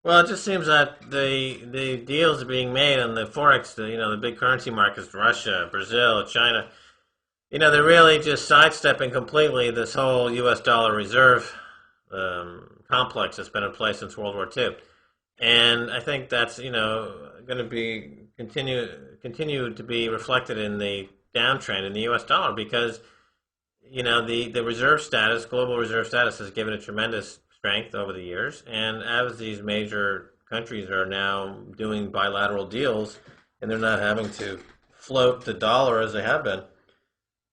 Well, it just seems that the deals are being made on the forex, the big currency markets, Russia, Brazil, China. They're really just sidestepping completely this whole U.S. dollar reserve complex that's been in place since World War II. And I think that's going to be continue to be reflected in the downtrend in the U.S. dollar because the reserve status, global reserve status, has given it tremendous strength over the years. And as these major countries are now doing bilateral deals, and they're not having to float the dollar as they have been,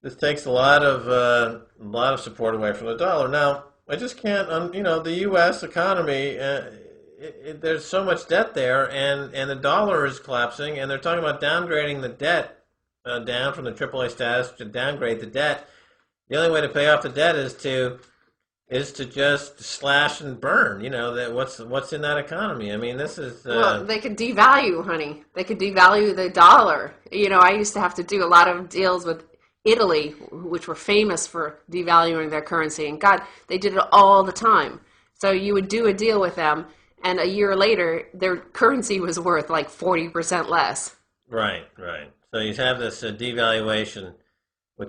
this takes a lot of support away from the dollar. Now, I just can't, the U.S. economy. There's so much debt there, and the dollar is collapsing, and they're talking about downgrading the debt down from the AAA status to downgrade the debt. The only way to pay off the debt is to just slash and burn. What's in that economy? I mean, this is well, they could devalue, honey. They could devalue the dollar. I used to have to do a lot of deals with Italy, which were famous for devaluing their currency, and God, they did it all the time. So you would do a deal with them, and a year later, their currency was worth like 40% less. Right. So you have this devaluation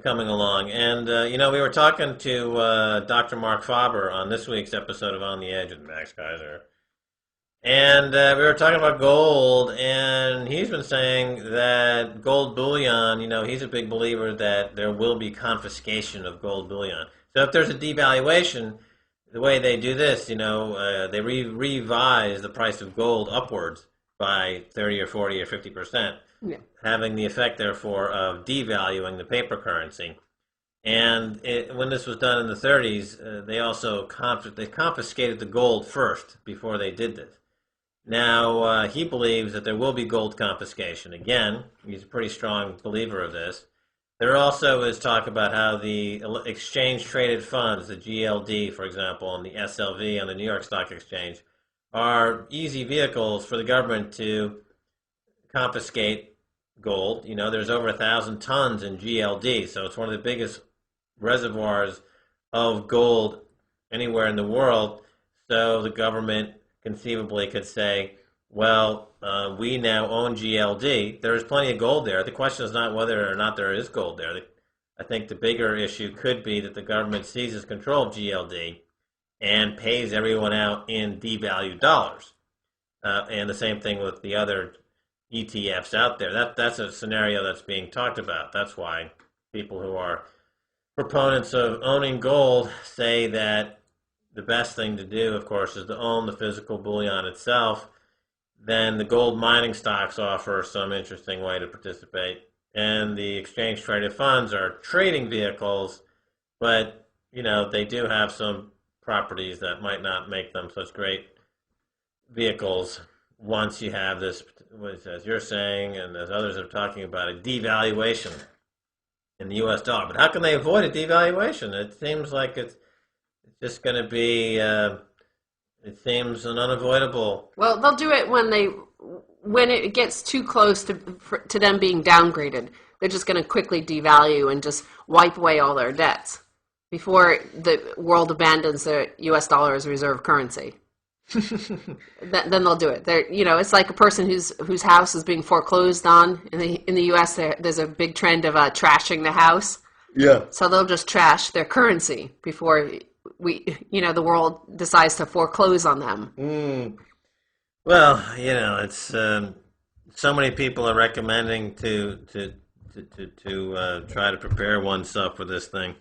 coming along. And, we were talking to Dr. Marc Faber on this week's episode of On the Edge with Max Kaiser. And we were talking about gold, and he's been saying that gold bullion, he's a big believer that there will be confiscation of gold bullion. So if there's a devaluation, the way they do this, they revise the price of gold upwards by 30 or 40 or 50%, having the effect, therefore, of devaluing the paper currency. And when this was done in the 30s, they also confiscated the gold first before they did this. Now, he believes that there will be gold confiscation. Again, he's a pretty strong believer of this. There also is talk about how the exchange-traded funds, the GLD, for example, and the SLV on the New York Stock Exchange, are easy vehicles for the government to confiscate gold. There's over 1,000 tons in GLD, so it's one of the biggest reservoirs of gold anywhere in the world. So the government conceivably could say, well, we now own GLD. There is plenty of gold there. The question is not whether or not there is gold there. I think the bigger issue could be that the government seizes control of GLD and pays everyone out in devalued dollars. And the same thing with the other ETFs out there. That's a scenario that's being talked about. That's why people who are proponents of owning gold say that the best thing to do, of course, is to own the physical bullion itself. Then the gold mining stocks offer some interesting way to participate. And the exchange-traded funds are trading vehicles, but, they do have some properties that might not make them such great vehicles once you have this, as you're saying, and as others are talking about, a devaluation in the U.S. dollar. But how can they avoid a devaluation? It seems like it's just going to be, it seems an unavoidable. Well, they'll do it when it gets too close to them being downgraded. They're just going to quickly devalue and just wipe away all their debts before the world abandons the U.S. dollar as a reserve currency. Then they'll do it. It's like a person whose house is being foreclosed on in the U.S. There's a big trend of trashing the house. Yeah. So they'll just trash their currency before the world decides to foreclose on them. Well, it's so many people are recommending to try to prepare oneself for this thing.